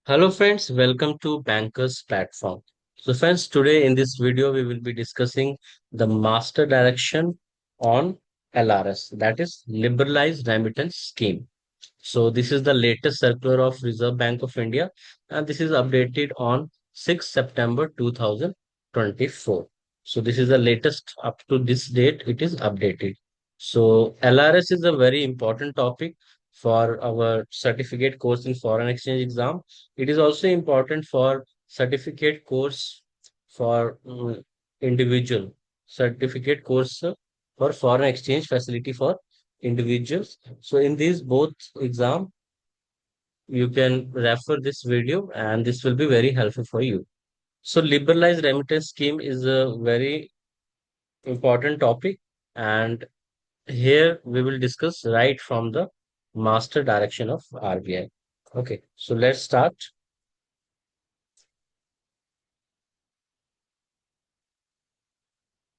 Hello friends, welcome to Bankers Platform. So friends, today in this video we will be discussing the master direction on LRS, that is Liberalized Remittance Scheme. So this is the latest circular of Reserve Bank of India and this is updated on 6 September 2024. So this is the latest up to this date it is updated. So LRS is a very important topic for our certificate course in foreign exchange exam. It is also important for certificate course for individual certificate course for foreign exchange facility for individuals. So in these both exam, you can refer this video and this will be very helpful for you. So liberalized remittance scheme is a very important topic and here we will discuss right from the master direction of RBI. Okay, so let's start.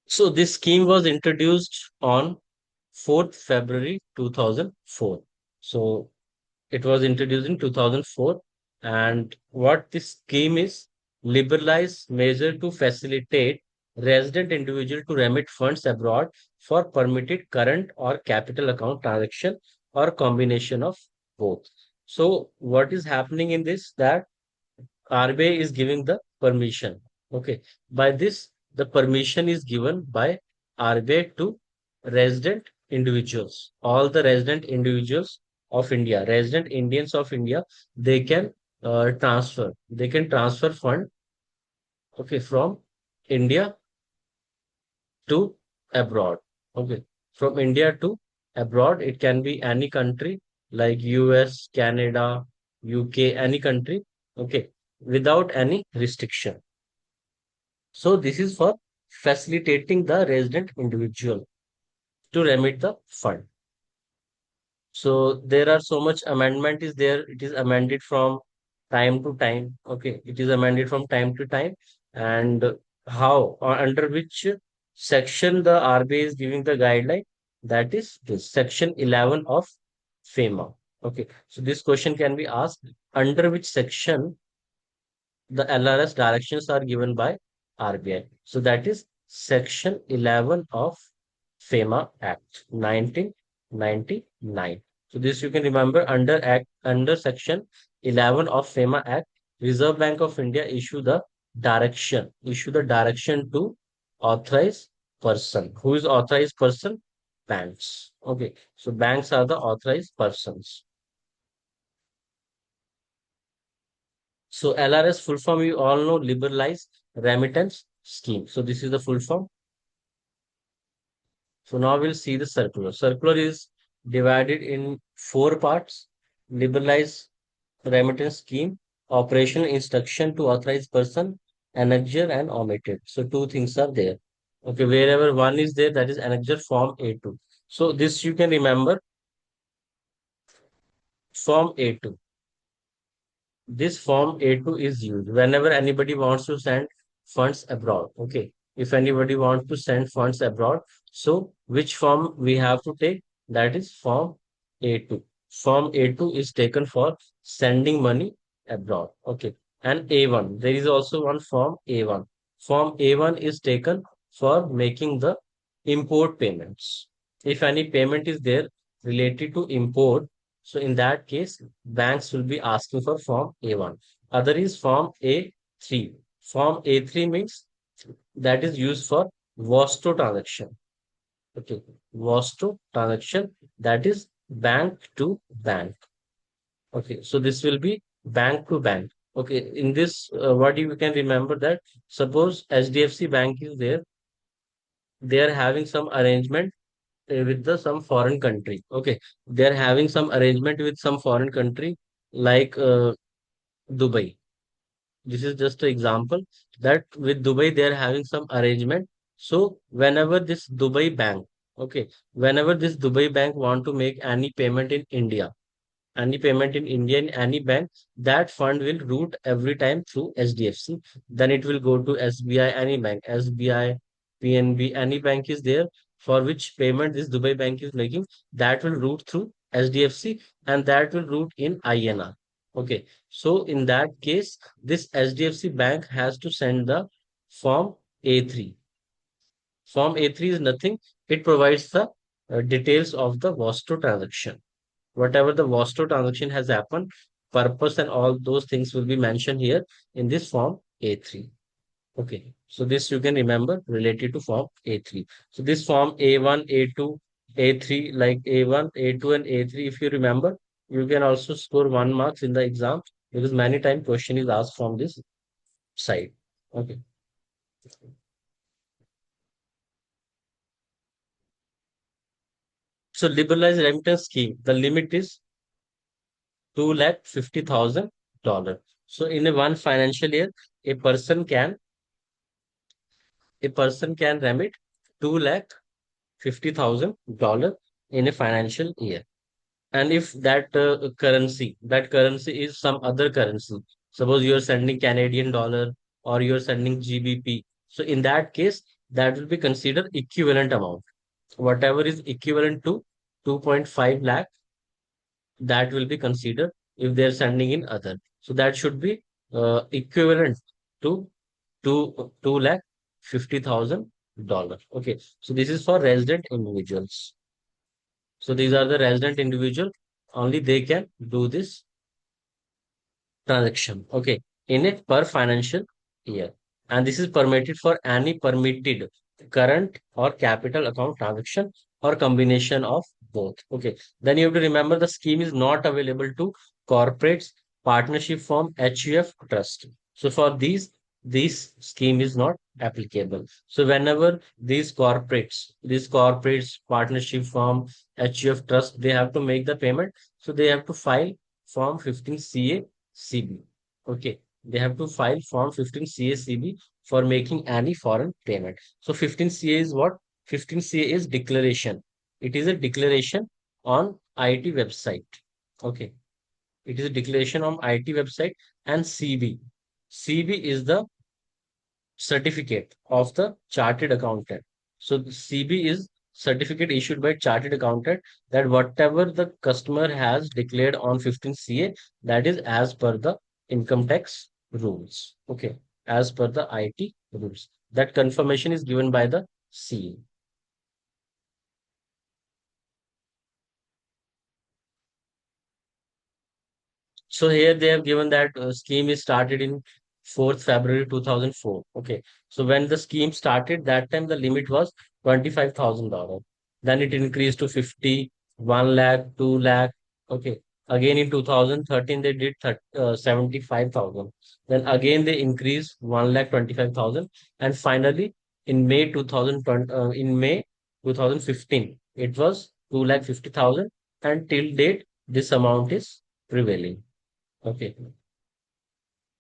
So this scheme was introduced on 4th February 2004. So it was introduced in 2004. And what this scheme is, liberalized measure to facilitate resident individual to remit funds abroad for permitted current or capital account transaction or combination of both. So what is happening in this that RBI is giving the permission. Okay. By this, the permission is given by RBI to resident individuals. All the resident individuals of India, resident Indians of India, they can transfer. They can transfer fund, okay, from India to abroad. Okay. From India to abroad, it can be any country like US, Canada, UK, any country. Okay. Without any restriction. So this is for facilitating the resident individual to remit the fund. So there are so much amendment is there. It is amended from time to time. Okay, it is amended from time to time. And how or under which section the RBI is giving the guideline? That is this section 11 of FEMA. Okay, so this question can be asked under which section the LRS directions are given by RBI. So that is Section 11 of FEMA Act 1999. So this you can remember under Section 11 of FEMA Act, Reserve Bank of India issue the direction to authorize person. Who is authorized person? Banks. Okay. So banks are the authorized persons. So LRS full form, you all know, Liberalized Remittance Scheme. So this is the full form. So now we'll see the circular. Circular is divided in four parts. Liberalized Remittance Scheme, operational instruction to authorized person, annexure and omitted. So two things are there. Okay, wherever one is there, that is annexure form A2. So this you can remember, form A2. This form A2 is used whenever anybody wants to send funds abroad. Okay. If anybody wants to send funds abroad, so which form we have to take? That is form A2. Form A2 is taken for sending money abroad. Okay. And A1. There is also one form A1. Form A1 is taken for making the import payments. If any payment is there related to import, so in that case, banks will be asking for Form A1. Other is Form A3. Form A3 means that is used for Vosto transaction. Okay, Vosto transaction, that is bank to bank. Okay, so this will be bank to bank. Okay, in this, what you can remember that suppose HDFC Bank is there, they are having some arrangement with the some foreign country. Okay, they are having some arrangement with some foreign country like Dubai. This is just an example that with Dubai they are having some arrangement. So whenever this Dubai bank, okay, whenever this Dubai bank want to make any payment in India, any payment in India in any bank, that fund will route every time through HDFC. Then it will go to SBI, any bank, SBI, PNB, any bank is there for which payment this Dubai bank is making, that will route through HDFC and that will route in INR. Okay. So in that case, this HDFC Bank has to send the Form A3. Form A3 is nothing. It provides the details of the Vostro transaction. Whatever the Vostro transaction has happened, purpose and all those things will be mentioned here in this Form A3. Okay. So this you can remember related to Form A3. So this Form A1, A2, A3, like A1, A2, and A3, if you remember, you can also score 1 marks in the exam because many times question is asked from this side. Okay. So liberalized remittance scheme, the limit is 2,50,000 dollars. So in a one financial year, a person can a person can remit 2,50,000 dollars in a financial year. And if that currency is some other currency, suppose you're sending Canadian dollar or you're sending GBP. So in that case, that will be considered equivalent amount. Whatever is equivalent to 2.5 lakh, that will be considered if they're sending in other. So that should be equivalent to two lakh 50,000 dollars. Okay. So this is for resident individuals. So these are the resident individual. Only they can do this transaction. Okay. In it per financial year. And this is permitted for any permitted current or capital account transaction or combination of both. Okay. Then you have to remember the scheme is not available to corporates, partnership firm, HUF trust. So for these, this scheme is not applicable. So whenever these corporates, partnership firm, HUF trust, they have to make the payment. So they have to file Form 15 CA CB. Okay. They have to file Form 15 CA-CB for making any foreign payment. So 15 CA is what? 15 CA is declaration. It is a declaration on IT website. Okay. It is a declaration on IT website, and CB. CB is the certificate of the chartered accountant. So the CB is certificate issued by chartered accountant that whatever the customer has declared on 15 CA, that is as per the income tax rules. Okay, as per the IT rules. That confirmation is given by the CA. So here they have given that scheme is started in 4th February 2004. Okay. So when the scheme started, that time the limit was $25,000. Then it increased to 50, 1 lakh, 2 lakh. Okay. Again in 2013, they did 75,000. Then again they increased 1 lakh 25,000. And finally in May 2020, in May 2015, it was 2 lakh 50,000. And till date, this amount is prevailing. Okay.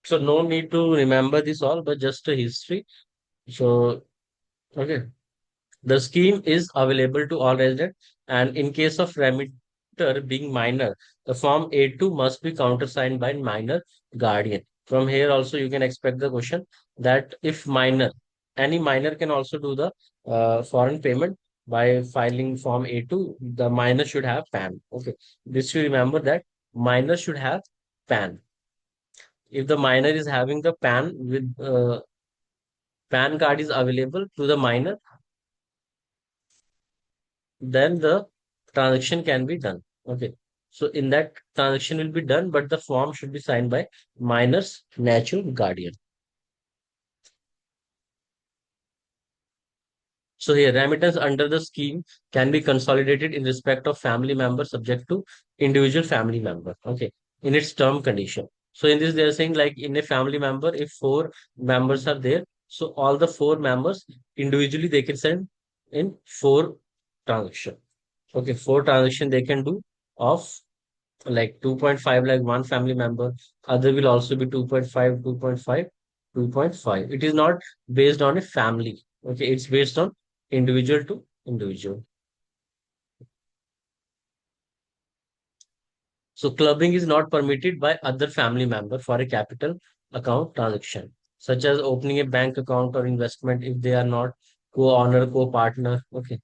So no need to remember this all, but just a history. So, okay. The scheme is available to all residents, and in case of remitter being minor, the Form A2 must be countersigned by minor guardian. From here also you can expect the question that if minor, any minor can also do the foreign payment by filing Form A2, the minor should have PAN. Okay. This you remember that minor should have PAN. If the minor is having the PAN with PAN card is available to the minor, then the transaction can be done. Okay. So in that transaction will be done, but the form should be signed by minor's natural guardian. So here, remittance under the scheme can be consolidated in respect of family member subject to individual family member. Okay, in its term condition. So in this, they are saying like in a family member, if four members are there, so all the four members individually they can send in four transaction. Okay, four transaction they can do of like 2.5 like one family member, other will also be 2.5, 2.5, 2.5. It is not based on a family. Okay, it's based on individual to individual. So clubbing is not permitted by other family member for a capital account transaction, such as opening a bank account or investment if they are not co-owner, co-partner. Okay.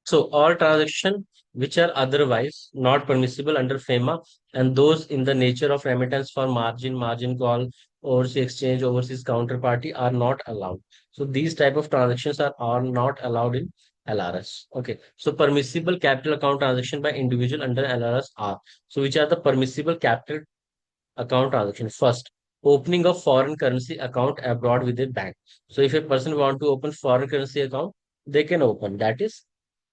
So all transactions which are otherwise not permissible under FEMA and those in the nature of remittance for margin, margin call, overseas exchange, overseas counterparty are not allowed. So these type of transactions are not allowed in LRS. Okay. So permissible capital account transaction by individual under LRS are. So which are the permissible capital account transaction? First, opening of foreign currency account abroad with a bank. So if a person want to open foreign currency account, they can open. That is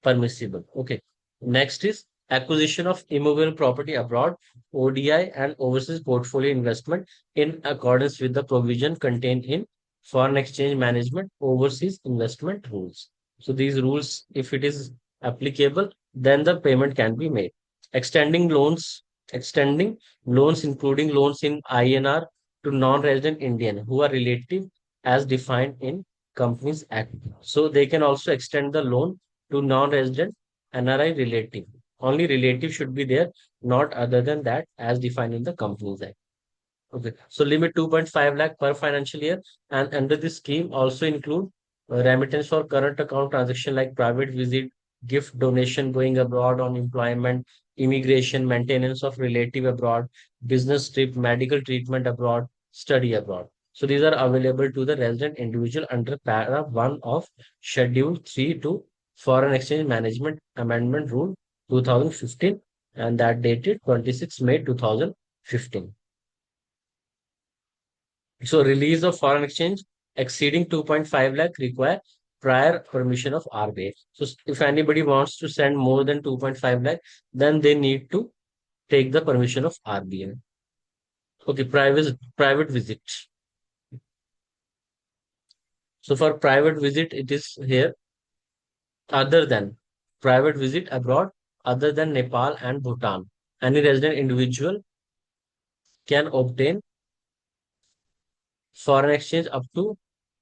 permissible. Okay. Next is acquisition of immovable property abroad, ODI and overseas portfolio investment in accordance with the provision contained in foreign exchange management overseas investment rules. So these rules, if it is applicable, then the payment can be made. Extending loans, extending loans including loans in INR to non-resident Indian who are relative as defined in Companies Act. So they can also extend the loan to non-resident NRI relative. Only relative should be there, not other than that as defined in the Companies Act. Okay. So limit 2.5 lakh per financial year. And under this scheme also include remittance for current account transaction like private visit, gift donation going abroad on employment, immigration, maintenance of relative abroad, business trip, medical treatment abroad, study abroad. So these are available to the resident individual under para 1 of Schedule 3 to Foreign Exchange Management Amendment Rule 2015 and that dated 26 May 2015. So release of foreign exchange exceeding 2.5 lakh require prior permission of RBI. So if anybody wants to send more than 2.5 lakh, then they need to take the permission of RBI. Okay, private visit. So for private visit, it is here other than private visit abroad, other than Nepal and Bhutan. Any resident individual can obtain foreign exchange up to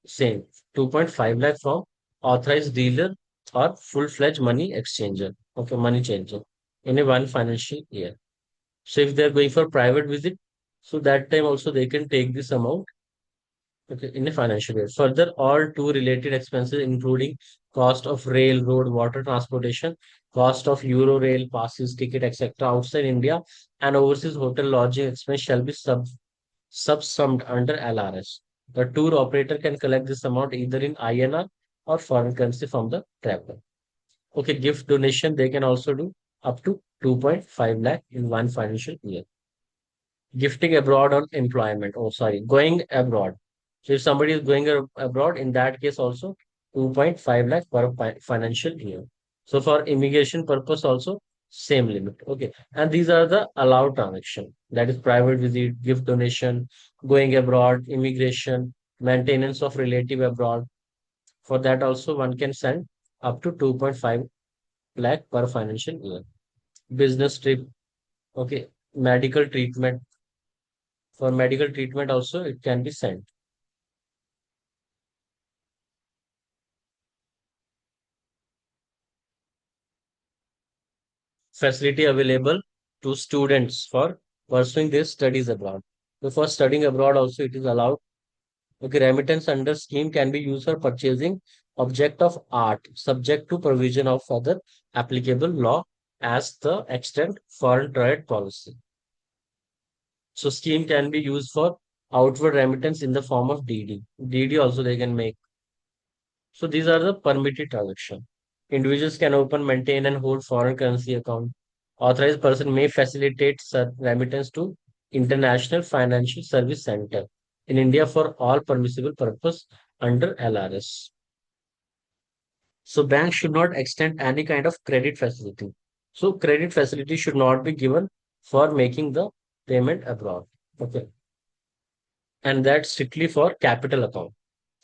same 2.5 lakh from authorized dealer or full-fledged money exchanger. Okay, money changer in a one financial year. So if they're going for private visit, so that time also they can take this amount, okay, in a financial year. Further, all two related expenses, including cost of rail, road, water transportation, cost of Euro rail passes, ticket, etc. outside India, and overseas hotel lodging expense shall be subsumed under LRS. The tour operator can collect this amount either in INR or foreign currency from the traveler. Okay, gift donation they can also do up to 2.5 lakh in one financial year. Gifting abroad on employment. Oh, sorry, going abroad. So if somebody is going abroad, in that case also 2.5 lakh per financial year. So for immigration purpose also same limit. Okay. And these are the allowed transaction. That is private visit, gift donation, going abroad, immigration, maintenance of relative abroad. For that also one can send up to 2.5 lakh per financial year. Business trip. Okay. Medical treatment. For medical treatment also it can be sent. Facility available to students for pursuing their studies abroad. So for studying abroad also it is allowed. Okay, remittance under scheme can be used for purchasing object of art subject to provision of other applicable law as the extent foreign trade policy. So scheme can be used for outward remittance in the form of DD. DD also they can make. So these are the permitted transactions. Individuals can open, maintain, and hold foreign currency account. Authorized person may facilitate remittance to International Financial Service Center in India for all permissible purpose under LRS. So banks should not extend any kind of credit facility. So credit facility should not be given for making the payment abroad. Okay. And that's strictly for capital account.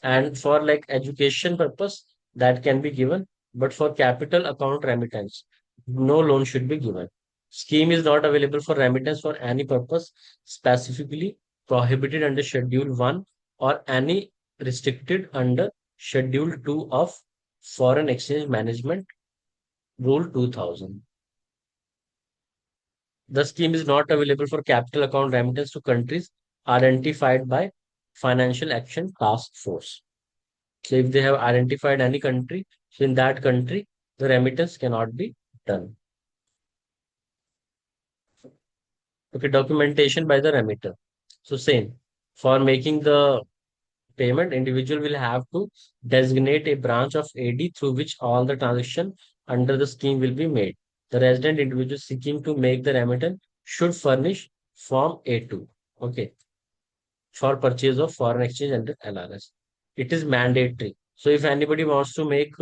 And for like education purpose, that can be given. But for capital account remittance, no loan should be given. Scheme is not available for remittance for any purpose specifically prohibited under Schedule 1 or any restricted under Schedule 2 of Foreign Exchange Management Rule 2000. The scheme is not available for capital account remittance to countries identified by Financial Action Task Force. So if they have identified any country, so in that country, the remittance cannot be done. Okay, documentation by the remitter. So same, for making the payment, individual will have to designate a branch of AD through which all the transaction under the scheme will be made. The resident individual seeking to make the remittance should furnish Form A2, okay, for purchase of foreign exchange under LRS. It is mandatory. So if anybody wants to make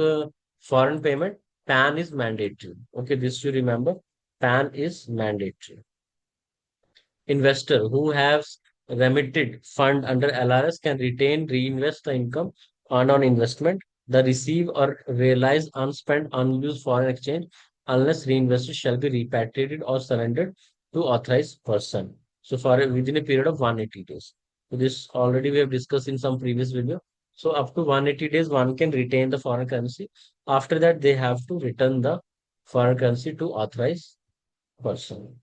foreign payment, PAN is mandatory. Okay, this you remember. PAN is mandatory. Investor who has remitted fund under LRS can retain, reinvest the income earned on investment, the receive or realize unspent, unused foreign exchange, unless reinvested shall be repatriated or surrendered to authorized person. So for within a period of 180 days. So this already we have discussed in some previous video. So up to 180 days, one can retain the foreign currency. After that, they have to return the foreign currency to authorized person.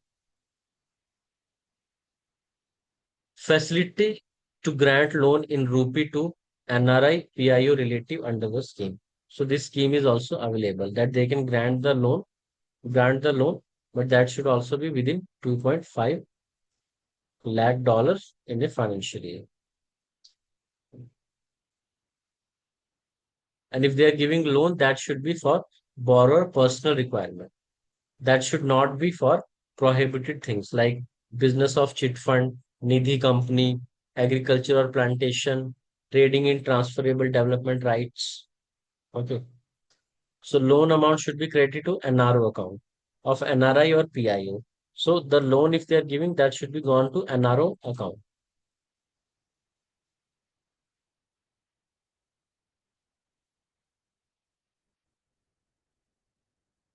Facility to grant loan in rupee to NRI PIO relative under the scheme. So this scheme is also available that they can grant the loan, but that should also be within 2.5 lakh dollars in a financial year. And if they are giving loan, that should be for borrower personal requirement. That should not be for prohibited things like business of chit fund, nidhi company, agriculture or plantation, trading in transferable development rights. Okay. So loan amount should be credited to NRO account of NRI or PIO. So the loan, if they are giving, that should be gone to NRO account.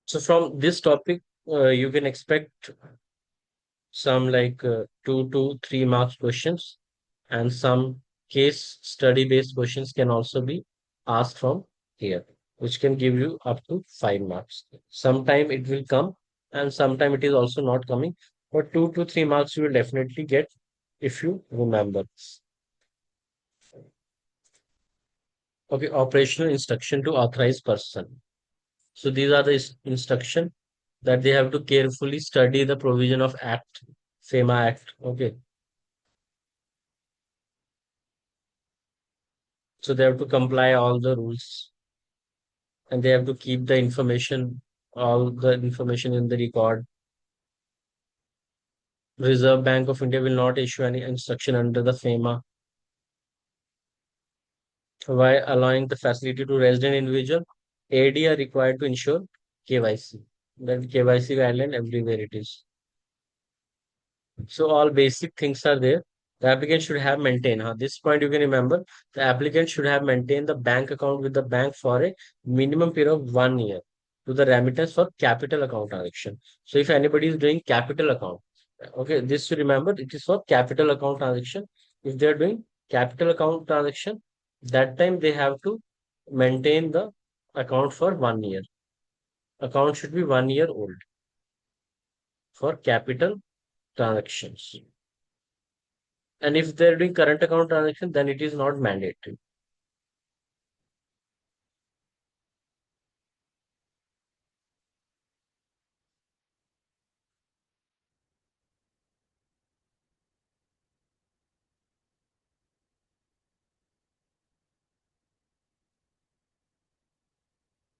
So from this topic, you can expect some like 2 to 3 marks questions, and some case study based questions can also be asked from here, which can give you up to 5 marks. Sometime it will come, and sometime it is also not coming, but 2 to 3 marks you will definitely get if you remember. Okay, operational instruction to authorized person. So these are the instruction that they have to carefully study the provision of Act, FEMA Act. Okay, so they have to comply all the rules, and they have to keep the information, all the information in the record. Reserve Bank of India will not issue any instruction under the FEMA while allowing the facility to resident individual. AD are required to ensure KYC. That KYC guideline everywhere it is. So all basic things are there. The applicant should have maintained. This point you can remember. The applicant should have maintained the bank account with the bank for a minimum period of 1 year to the remittance for capital account transaction. So if anybody is doing capital account, okay, this you remember, it is for capital account transaction. If they are doing capital account transaction, that time they have to maintain the account for 1 year. Account should be 1 year old for capital transactions. And if they're doing current account transaction, then it is not mandatory.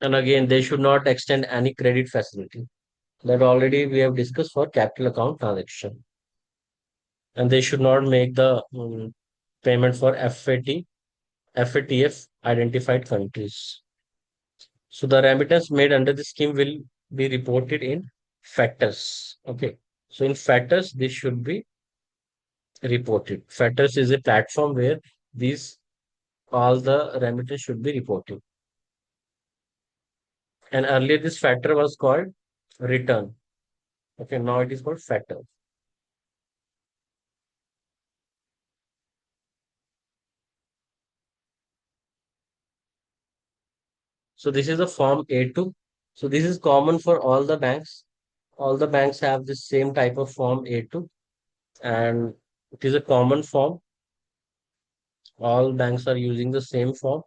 And again, they should not extend any credit facility. That already we have discussed for capital account transaction. And they should not make the payment for FATF identified countries. So the remittance made under the scheme will be reported in factors. Okay. So in factors, this should be reported. Factors is a platform where these all the remittance should be reported. And earlier this factor was called return. Okay, now it is called factor. So this is the form A2. So this is common for all the banks. All the banks have the same type of form A2, and it is a common form. All banks are using the same form.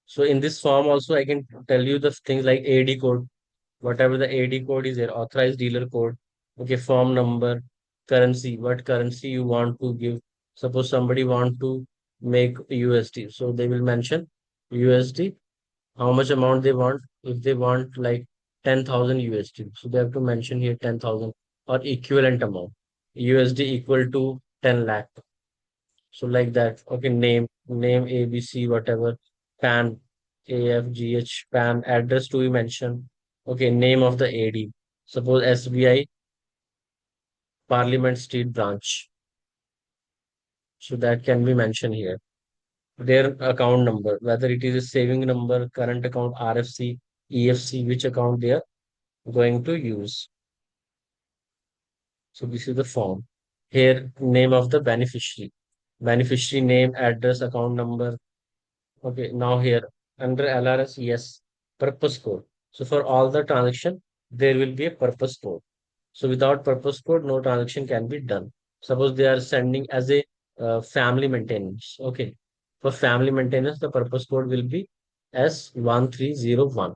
So in this form also, I can tell you the things like AD code, whatever the AD code is there, authorized dealer code, okay, form number, currency, what currency you want to give. Suppose somebody want to make USD, so they will mention USD, how much amount they want. If they want like 10,000 USD, so they have to mention here 10,000 or equivalent amount. USD equal to 10 lakh. So like that, okay, name ABC, whatever, PAN, AFGH, PAN, address to be mentioned. Okay, name of the AD. Suppose SBI Parliament Street branch. So that can be mentioned here. Their account number, whether it is a saving number, current account, RFC, EFC, which account they are going to use. So this is the form. Here, name of the beneficiary. Beneficiary name, address, account number. Okay, now here under LRS, yes, purpose code. So for all the transaction, there will be a purpose code. So without purpose code, no transaction can be done. Suppose they are sending as a family maintenance. Okay, for family maintenance, the purpose code will be S1301.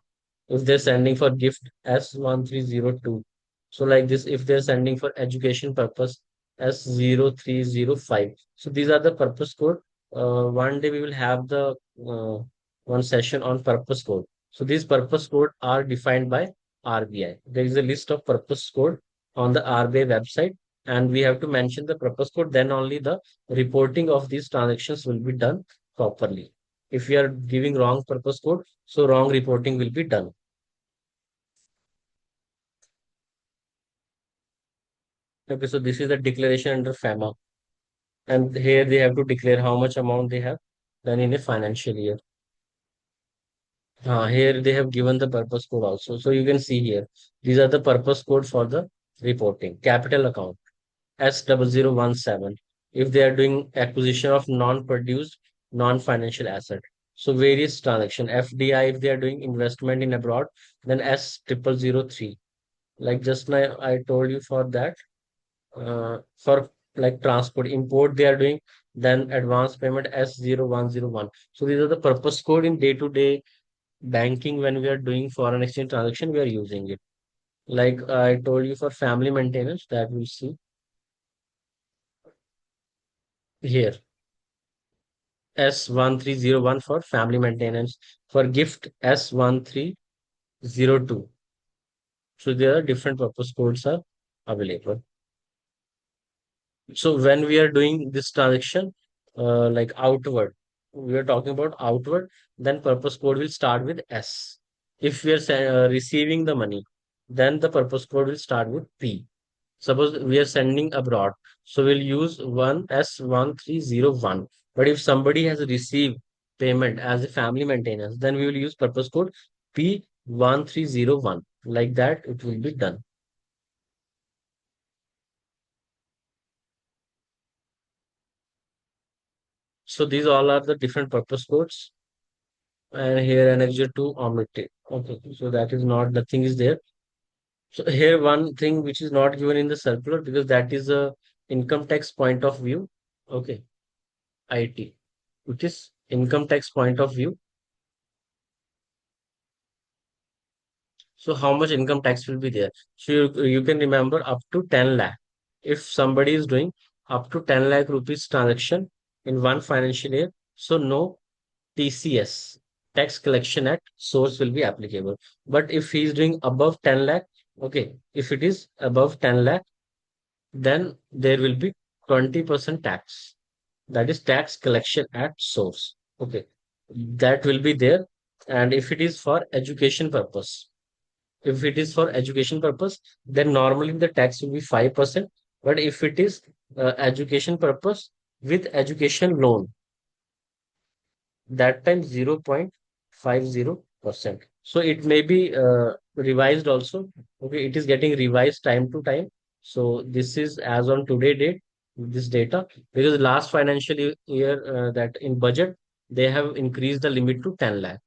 If they're sending for gift, S1302. So like this, if they're sending for education purpose, S0305. So these are the purpose code. One day we will have the one session on purpose code. So these purpose code are defined by RBI. There is a list of purpose code on the RBI website, and we have to mention the purpose code. Then only the reporting of these transactions will be done properly. If we are giving wrong purpose code, so wrong reporting will be done. Okay, so this is the declaration under FAMA, and here they have to declare how much amount they have done in a financial year. Here they have given the purpose code also. So you can see here, these are the purpose code for the reporting. Capital account S0017. If they are doing acquisition of non-produced, non-financial asset. So various transaction. FDI, if they are doing investment in abroad, then S0003. Like just now I told you for that, for like transport import they are doing, then advance payment S0101. So these are the purpose code in day-to-day banking. When we are doing foreign exchange transaction, we are using it. Like I told you for family maintenance, that we see here S1301 for family maintenance, for gift S1302. So there are different purpose codes are available. So when we are doing this transaction, like outward, we are talking about outward, then purpose code will start with S. If we are receiving the money, then the purpose code will start with P. Suppose we are sending abroad, so we'll use one S1301. But if somebody has received payment as a family maintenance, then we will use purpose code P1301. Like that, it will be done. So these all are the different purpose codes. And here annexure to omitted. Okay, so that is not, the thing is there. So here one thing which is not given in the circular, because that is a income tax point of view. Okay, IT, which is income tax point of view. So how much income tax will be there? So you can remember up to 10 lakh. If somebody is doing up to 10 lakh rupees transaction in one financial year, so no TCS, tax collection at source, will be applicable. But if he is doing above 10 lakh, okay, if it is above 10 lakh, then there will be 20% tax. That is tax collection at source. Okay, that will be there. And if it is for education purpose, if it is for education purpose, then normally the tax will be 5%. But if it is education purpose with education loan, that time 0.50%. So it may be revised also. Okay, it is getting revised time to time. So this is as on today date, this data, because last financial year, that in budget, they have increased the limit to 10 lakh.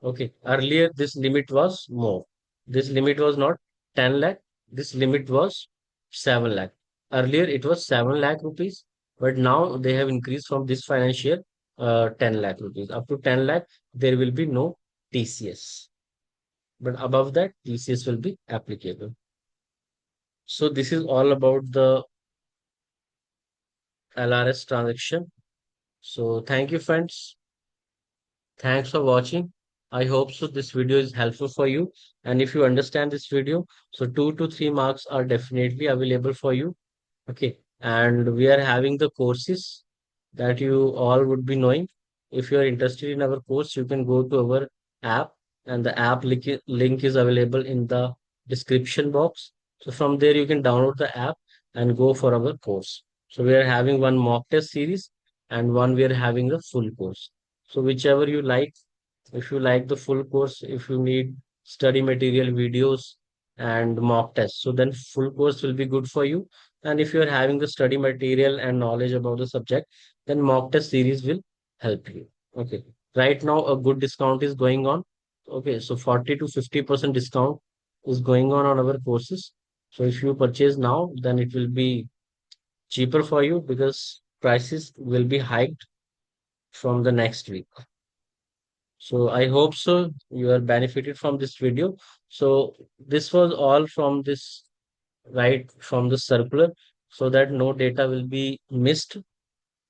Okay, earlier this limit was more. This limit was not 10 lakh, this limit was 7 lakh. Earlier it was 7 lakh rupees, but now they have increased from this financial year 10 lakh rupees. Up to 10 lakh, there will be no TCS. But above that, TCS will be applicable. So this is all about the LRS transaction. So thank you, friends. Thanks for watching. I hope so this video is helpful for you. And if you understand this video, so 2 to 3 marks are definitely available for you. Okay. And we are having the courses that you all would be knowing. If you are interested in our course, you can go to our app, and the app link is available in the description box. So from there, you can download the app and go for our course. So we are having one mock test series and one we are having the full course. So whichever you like, if you like the full course, if you need study material videos and mock tests, so then full course will be good for you. And if you are having the study material and knowledge about the subject, then mock test series will help you. Okay. Right now, a good discount is going on. Okay. So 40 to 50% discount is going on our courses. So if you purchase now, then it will be cheaper for you because prices will be hiked from the next week. So I hope so you are benefited from this video. So this was all from this, right, from the circular, so that no data will be missed.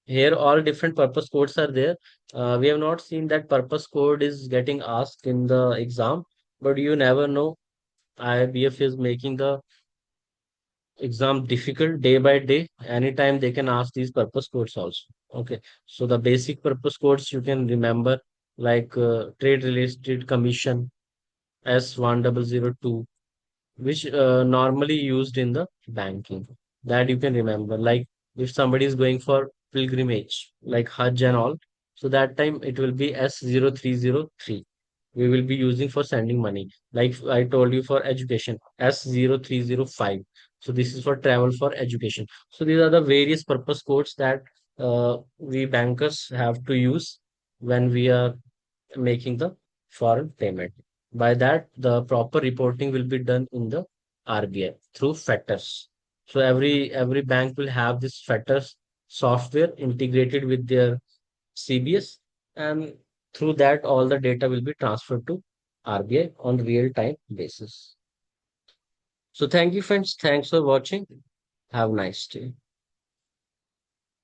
Here all different purpose codes are there. We have not seen that purpose code is getting asked in the exam, but you never know. IBF is making the exam difficult day by day. Anytime they can ask these purpose codes also. Okay. So the basic purpose codes you can remember, like trade related commission S1002, which normally used in the banking, that you can remember. Like if somebody is going for pilgrimage like Hajj and all, so that time it will be S0303, we will be using for sending money. Like I told you, for education, S0305, so this is for travel for education. So these are the various purpose codes that we bankers have to use when we are making the foreign payment. By that, the proper reporting will be done in the RBI through FETRs. So every bank will have this FETRs software integrated with their CBS, and through that, all the data will be transferred to RBI on real time basis. So thank you, friends. Thanks for watching. Have a nice day.